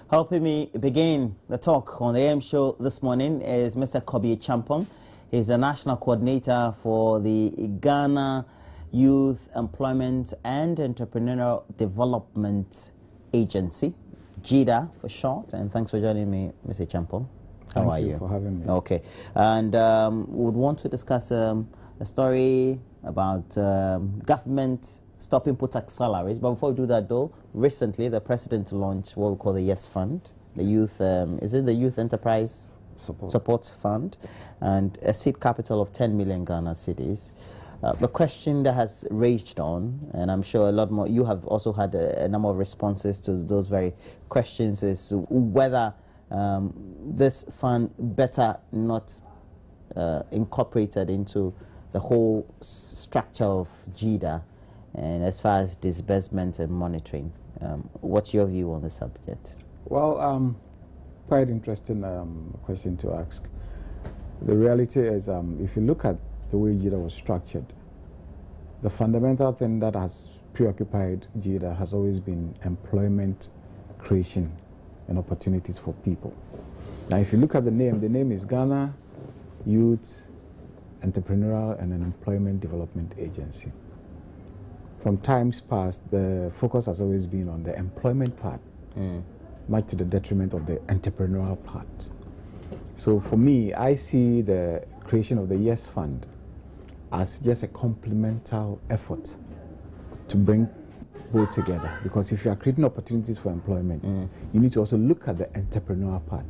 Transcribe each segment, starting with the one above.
Helping me begin the talk on the AM show this morning is Mr. Kobe Champong. He's a national coordinator for the Ghana Youth Employment and Entrepreneurial Development Agency, GIDA for short. And thanks for joining me, Mr. Champong. How are you? Thank you for having me. Okay. And we would want to discuss a story about government stopping tax salaries. But before we do that, though, recently the president launched what we call the YES Fund, the youth, is it the Youth Enterprise Support Fund, and a seed capital of 10 million Ghana cedis. The question that has raged on, and I'm sure a lot more, you have also had a number of responses to those very questions, is whether this fund better not incorporated into the whole structure of GIDA, and as far as disbursement and monitoring. What's your view on the subject? Well, quite interesting question to ask. The reality is, if you look at the way GIDA was structured, the fundamental thing that has preoccupied GIDA has always been employment creation and opportunities for people. Now, if you look at the name is Ghana Youth Entrepreneurial and Employment Development Agency. From times past, the focus has always been on the employment part, much to the detriment of the entrepreneurial part. So for me, I see the creation of the YES Fund as just a complemental effort to bring both together. Because if you are creating opportunities for employment, you need to also look at the entrepreneurial part.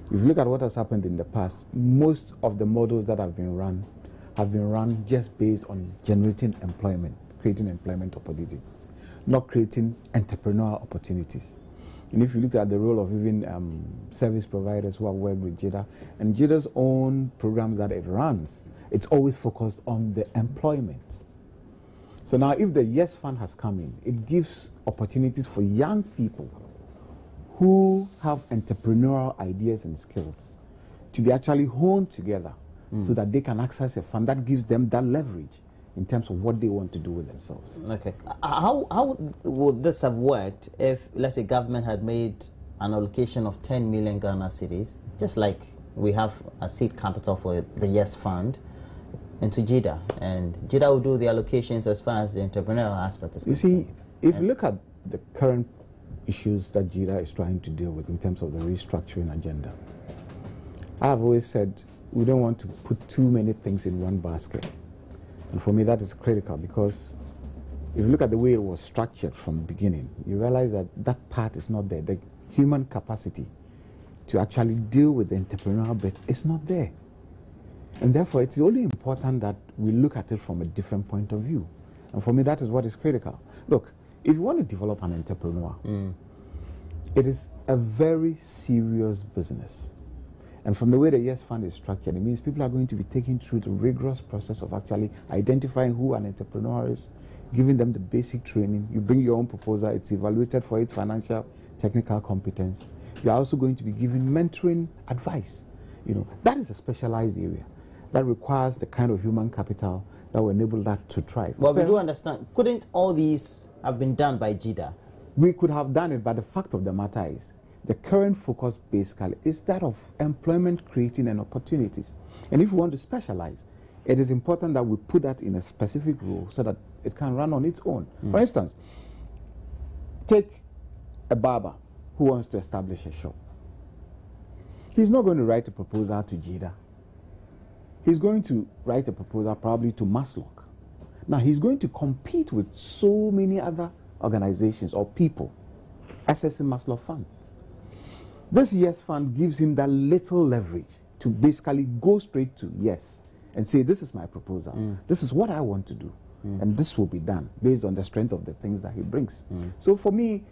If you look at what has happened in the past, most of the models that have been run just based on generating employment, creating employment opportunities, not creating entrepreneurial opportunities. And if you look at the role of even service providers who have worked with GIDA, and GIDA's own programs that it runs, it's always focused on the employment. So now if the YES Fund has come in, it gives opportunities for young people who have entrepreneurial ideas and skills to be actually honed together so that they can access a fund that gives them that leverage in terms of what they want to do with themselves. Okay. How would this have worked if, let's say, government had made an allocation of 10 million Ghana cedis, just like we have a seed capital for the YES Fund, into GIDA, and GIDA will do the allocations as far as the entrepreneurial aspect is concerned? You see, if you look at the current issues that GIDA is trying to deal with in terms of the restructuring agenda, I have always said we don't want to put too many things in one basket. And for me, that is critical, because if you look at the way it was structured from the beginning, you realize that that part is not there. The human capacity to actually deal with the entrepreneurial bit is not there. And therefore, it's only important that we look at it from a different point of view. And for me, that is what is critical. Look, if you want to develop an entrepreneur, it is a very serious business. And from the way the YES Fund is structured, it means people are going to be taken through the rigorous process of actually identifying who an entrepreneur is, giving them the basic training. You bring your own proposal, it's evaluated for its financial, technical competence. You're also going to be given mentoring advice. You know, that is a specialized area that requires the kind of human capital that will enable that to thrive. Well, we do understand. Couldn't all these have been done by GIDA? We could have done it, but the fact of the matter is, the current focus basically is that of employment creating and opportunities. And if we want to specialize, it is important that we put that in a specific role so that it can run on its own. For instance, take a barber who wants to establish a shop. He's not going to write a proposal to GIDA. He's going to write a proposal probably to Maslock. Now, he's going to compete with so many other organizations or people accessing Maslock funds. This YES Fund gives him that little leverage to basically go straight to YES and say, this is my proposal. This is what I want to do. And this will be done based on the strength of the things that he brings. So for me,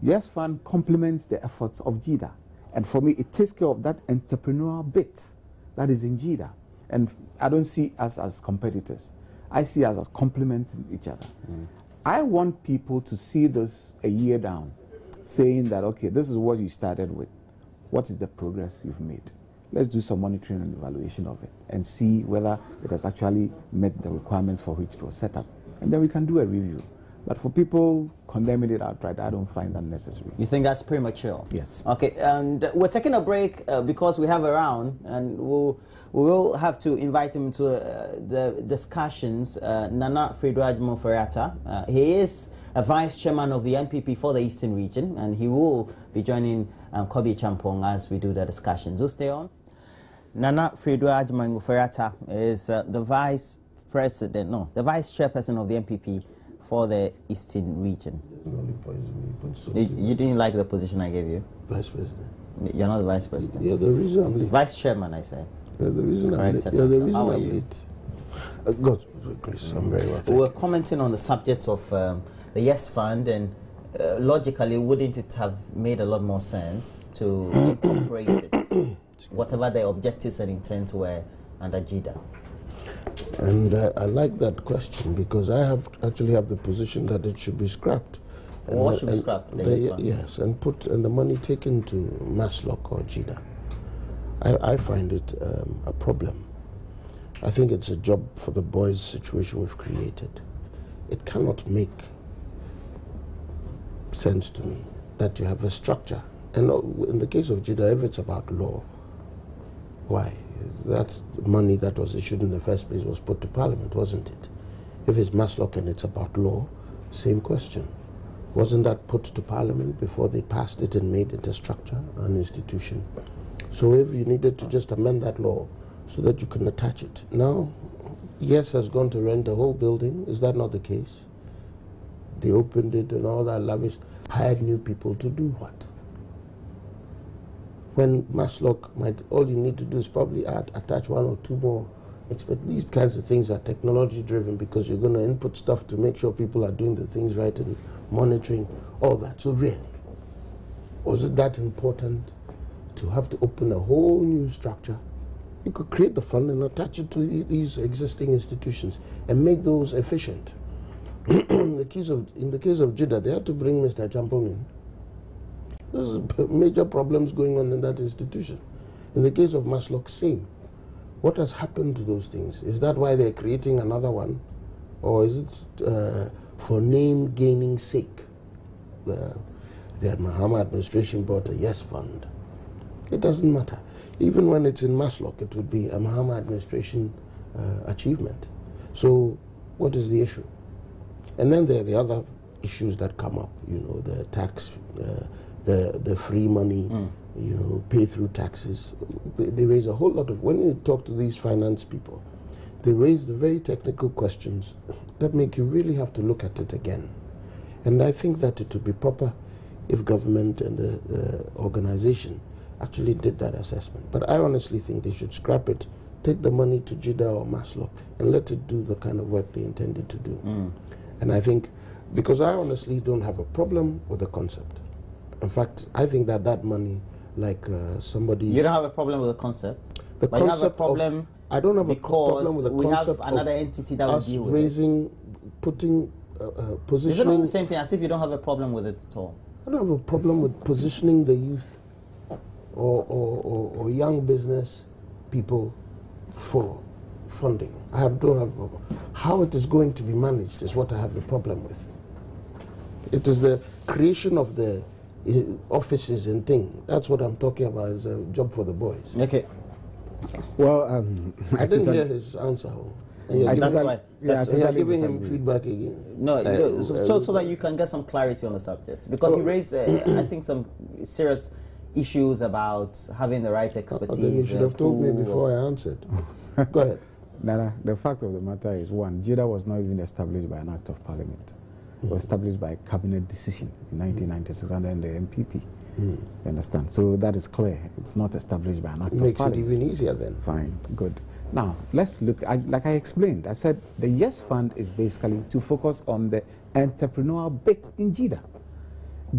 YES Fund complements the efforts of GIDA. And for me, it takes care of that entrepreneurial bit that is in GIDA. And I don't see us as competitors. I see us as complementing each other. I want people to see this a year down, saying that, okay, this is what you started with. What is the progress you've made? Let's do some monitoring and evaluation of it and see whether it has actually met the requirements for which it was set up. And then we can do a review. But for people condemning it outright, I don't find that necessary. You think that's premature? Yes. Okay, and we're taking a break because we have a round, and we will have to invite him to the discussions. Nana Fredo Ferrata, he is a vice chairman of the MPP for the Eastern Region, and he will be joining Kobe Champong as we do the discussions. So stay on. Nana Fredo Ferrata is the vice chairperson of the MPP for the Eastern Region. You didn't like the position I gave you? Vice President. You're not the Vice President. Yeah, the reason I'm late. Vice Chairman, I said. Yeah, the reason I'm late. Yeah, the reason I'm late. God, Chris, I'm very well. We were commenting on the subject of the Yes Fund, and logically, wouldn't it have made a lot more sense to incorporate it, whatever the objectives and intents were under JIDA? And I like that question because I actually have the position that it should be scrapped. And what should be scrapped? Yes, and the money taken to Maslock or JIDA. I find it a problem. I think it's a job for the boys' situation we've created. It cannot make sense to me that you have a structure. And in the case of JIDA, if it's about law, why? That money that was issued in the first place was put to Parliament, wasn't it? If it's Maslock and it's about law, same question. Wasn't that put to Parliament before they passed it and made it a structure, an institution? So if you needed to just amend that law so that you can attach it. Now, Yes has gone to rent the whole building. Is that not the case? They opened it and all that lavish, hired new people to do what? When Maslock all you need to do is probably attach one or two more. But these kinds of things are technology driven because you're going to input stuff to make sure people are doing the things right and monitoring all that. So really, was it that important to have to open a whole new structure? You could create the fund and attach it to these existing institutions and make those efficient. In the case of JIDA, they had to bring Mr. Champong in. There's major problems going on in that institution. In the case of Maslock, same. What has happened to those things? Is that why they're creating another one? Or is it for name-gaining sake? The Mahama administration bought a Yes Fund. It doesn't matter. Even when it's in Maslock, it would be a Mahama administration achievement. So what is the issue? And then there are the other issues that come up, you know, the tax, the free money, you know, pay through taxes. They raise a whole lot of, when you talk to these finance people, they raise the very technical questions that make you really have to look at it again. And I think that it would be proper if government and the organization actually did that assessment. But I honestly think they should scrap it, take the money to JIDA or Maslock, and let it do the kind of work they intended to do. And I think, because I honestly don't have a problem with the concept. In fact, I think that money, like somebody... You don't have a problem with the concept? The but concept you have a problem I don't have a problem with the concept we have another entity that will deal with raising, putting, positioning... Is it not the same thing as if you don't have a problem with it at all? I don't have a problem with positioning the youth or young business people for funding. Don't have a problem. How it is going to be managed is what I have the problem with. It is the creation of the offices and things. That's what I'm talking about, is a job for the boys. Okay. Well, I didn't hear his answer. That's why. You're giving him feedback again. No, so that you can get some clarity on the subject. Because he raised, I think, some serious issues about having the right expertise. Then you should have told me before I answered. Go ahead. Nana, the fact of the matter is, one, JIDA was not even established by an act of parliament. It was established by a cabinet decision in 1996 under the MPP. You understand? So that is clear. It's not established by an act of parliament. Makes it even easier then. Fine, good. Now, let's look, like I explained, I said the Yes Fund is basically to focus on the entrepreneurial bit in JIDA.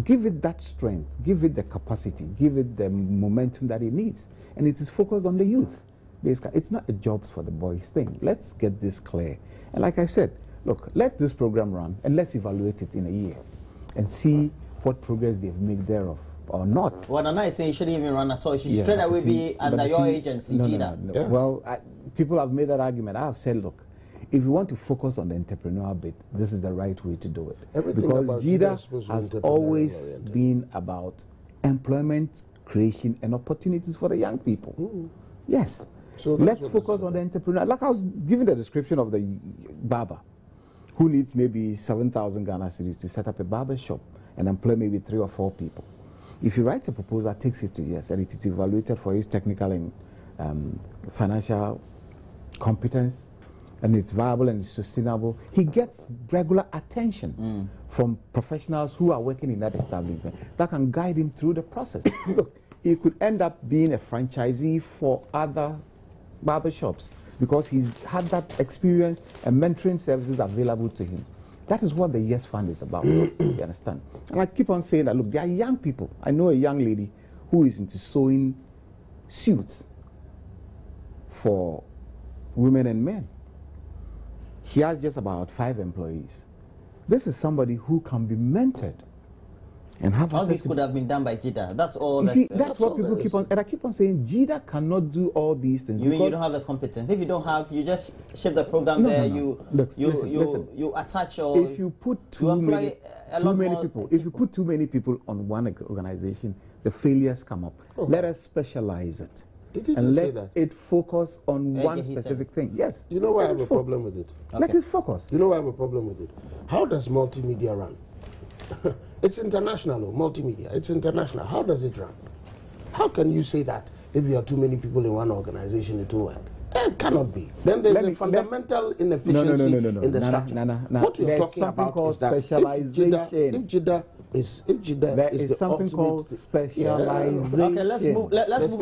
Give it that strength, give it the capacity, give it the momentum that it needs. And it is focused on the youth. Basically, it's not a jobs for the boys thing. Let's get this clear. And like I said, look, let this program run and let's evaluate it in a year and see what progress they've made thereof or not. Well, Nana is saying it shouldn't even run at all. It should straight away be under your agency, JIDA. No. Well, people have made that argument. I have said, look, if you want to focus on the entrepreneurial bit, this is the right way to do it. Everything because about JIDA is supposed to be has entrepreneurial always oriented. been about employment creation and opportunities for the young people. Yes. So that's let's what focus this is on the entrepreneur. Like I was giving the description of the barber who needs maybe 7,000 Ghana cedis to set up a barber shop and employ maybe 3 or 4 people. If he writes a proposal, takes it to yes, and it is evaluated for his technical and financial competence, and it's viable and it's sustainable, he gets regular attention from professionals who are working in that establishment that can guide him through the process. Look, he could end up being a franchisee for other barbershops because he's had that experience and mentoring services available to him. That is what the Yes Fund is about. You understand? And I keep on saying that, look, there are young people. I know a young lady who is into sewing suits for women and men. She has just about 5 employees. This is somebody who can be mentored and have All access this to could have been done by JIDA. That's all. you see, that's that's what people keep on, and I keep on saying, JIDA cannot do all these things. You mean you don't have the competence? If you don't have, you just shift the program No, there. no, no. You Look, listen. you attach your. If you put you too employ many, a too lot many more people, if you put too many people on one organization, the failures come up. Let us specialize it, Did he and just say let that? it focus on one he said specific thing. Yes. You know why I Let have it a fo- problem with it? Let it focus. You know why I have a problem with it? How does multimedia run? It's international, multimedia. It's international. How does it run? How can you say that if there are too many people in one organization, it will work? It cannot be. Then there's a fundamental inefficiency in the structure. What you're There's talking something about called is that specialization. if JIDA is There is the something ultimate called thing. specialization. Okay, let's move. Let's move on.